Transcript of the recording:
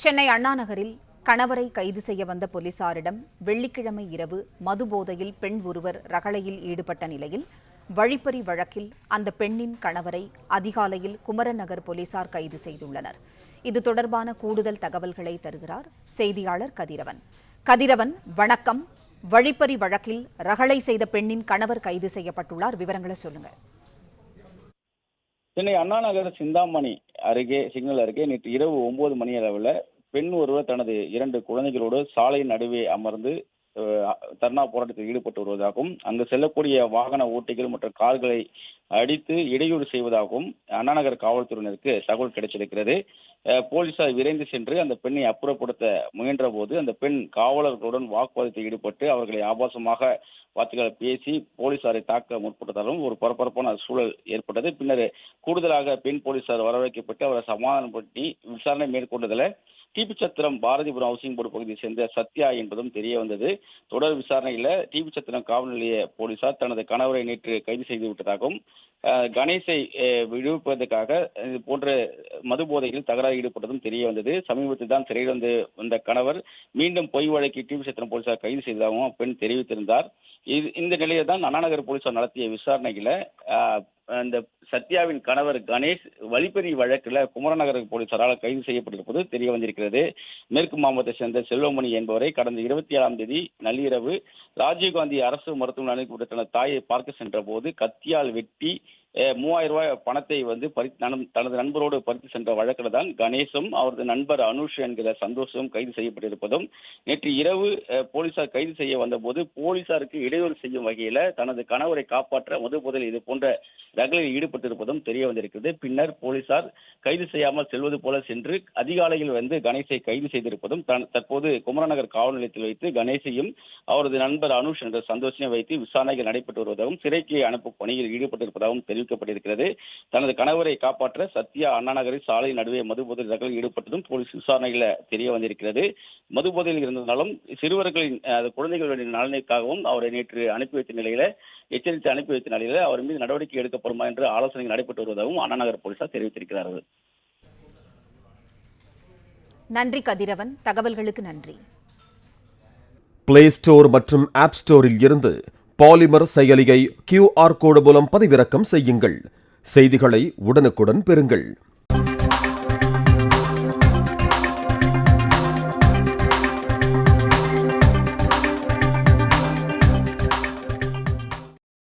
சென்னை அண்ணா நகரில் கணவரை கைது செய்ய வந்த போலீசாரிடம் வெள்ளிக்கிழமை இரவு மது போதையில் பெண் ஒருவர் ரகளையில் ஈடுபட்ட நிலையில் வழிப்பறி வழக்கில் அந்த பெண்ணின் கணவரை அதிகாலையில் குமரன் நகர் போலீசார் கைது செய்துள்ளனர். இது தொடர்பான கூடுதல் தகவல்களை தருகிறார் செய்தியாளர் கதிரவன். கதிரவன், வணக்கம். வழிப்பறி வழக்கில் ரகளை செய்த பெண்ணின் கணவர் கைது செய்யப்பட்டுள்ளார். விவரங்களை சொல்லுங்க. சென்னை அண்ணா நகர் சிந்தாமணி சிக்னல் அருகே நேற்று இரவு 9 மணி அளவில் பெண் ஒருவர் தனது 2 குழந்தைகளோடு சாலையின் நடுவே அமர்ந்து தர்ணா போராட்டத்தில் ஈடுபட்டு வருவதாகவும், அங்கு செல்லக்கூடிய வாகன ஓட்டிகள் மற்றும் கார்களை அடித்து இடையூறு செய்வதாகவும் அண்ணா நகர் காவல்துறையினருக்கு தகவல் கிடைச்சிருக்கிறது. போலீசார் விரைந்து சென்று அந்த பெண்ணை அப்புறப்படுத்த முயன்ற போது அந்த பெண் காவலர்களுடன் வாக்குவாதத்தில் ஈடுபட்டு அவர்களை ஆபாசமாக வார்த்தைகளை பேசி போலீசாரை தாக்க முற்பட்டதாலும் ஒரு பரபரப்பான சூழல் ஏற்பட்டது. பின்னர் கூடுதலாக பெண் போலீசார் வரவழைக்கப்பட்டு அவரை சமாதானப்படுத்தி விசாரணை மேற்கொண்டதில் டிபிச்சத்திரம் பாரதிபுரம் ஹவுசிங் போர்டு பகுதியை சேர்ந்த சத்யா என்பதும் தெரிய வந்தது. தொடர் விசாரணையில் டிபிச்சத்திரம் காவல் நிலைய போலீசார் தனது கணவரை நேற்று கைது செய்து விட்டதாகவும், கணேசை விடுவிப்பதற்காக இது போன்ற மது போதையில் தகராறு ஈடுபட்டதும் தெரிய வந்தது. சமீபத்தில் தான் சிறையில் வந்த கணவர் மீண்டும் பொய் வழக்கில் டிபிச்சத்திரம் போலீசார் கைது செய்ததாகவும் அப்பெண் தெரிவித்திருந்தார். இந்த நிலையில் தான் அண்ணா நகர் போலீசார் நடத்திய விசாரணையில அந்த சத்யாவின் கணவர் கணேஷ் வழிப்பறி வழக்கில் குமரன் நகர் போலீசாரால் கைது செய்யப்பட்டிருப்பது தெரிய வந்திருக்கிறது. மேற்கு மாவட்டத்தை சேர்ந்த செல்வமணி என்பவரை கடந்த 27ஆம் தேதி நள்ளிரவு ராஜீவ்காந்தி அரசு மருத்துவமனைக்கு விட்ட தனது தாயை பார்க்க சென்ற போது கத்தியால் வெட்டி 3000 ரூபாய் பணத்தை தனது நண்பரோடு பறித்து சென்ற வழக்கில் தான் கணேசும் அவரது நண்பர் அனுஷ் என்கிற சந்தோஷம் கைது செய்யப்பட்டிருப்பதும், நேற்று இரவு போலீசார் கைது செய்ய வந்தபோது போலீசாருக்கு இடையூறு செய்யும் வகையில் தனது கணவரை காப்பாற்ற மது போதையில் இது போன்ற ரகளையில் ஈடுபட்டிருப்பதும் தெரிய வந்திருக்கிறது. பின்னர் போலீசார் கைது செய்யாமல் செல்வது போல சென்று அதிகாலையில் கணேசை கைது செய்திருப்பதும், தற்போது குமரன் நகர் காவல் நிலையத்தில் வைத்து கணேசையும் அவரது நண்பர் அனுஷ் என்ற சந்தோஷனை வைத்து விசாரணைகள் நடைபெற்று வருவதாகவும் சிறைக்கு அனுப்பும் பணியில் ஈடுபட்டிருப்பதாகவும் தெரிவிக்கப்பட்டிருக்கிறது. தனது கணவரை காப்பாற்ற சத்யா அண்ணா நகரில் சாலை நடுவே மது போதையில் ரகளையில் ஈடுபட்டதும் போலீஸ் விசாரணையில் தெரிய வந்திருக்கிறது. மது போதையில் இருந்ததாலும் சிறுவர்களின் குழந்தைகளின் நலனுக்காகவும் அவரை நேற்று எச்சரித்து அனுப்பி வைத்த நிலையில் அவர் மீது நடவடிக்கை எடுக்கப்படுமா என்று ஆலோசனை நடைபெற்று வருவதாகவும் அண்ணா நகர் போலீசார் தெரிவித்திருக்கிறார்கள். நன்றி கதிரவன், தகவல்களுக்கு நன்றி. பிளே ஸ்டோர் மற்றும் ஆப் ஸ்டோரில் இருந்து பாலிமர் செயலியை QR கோடு மூலம் பதிவிறக்கம் செய்யுங்கள். செய்திகளை உடனுக்குடன் பெறுங்கள்.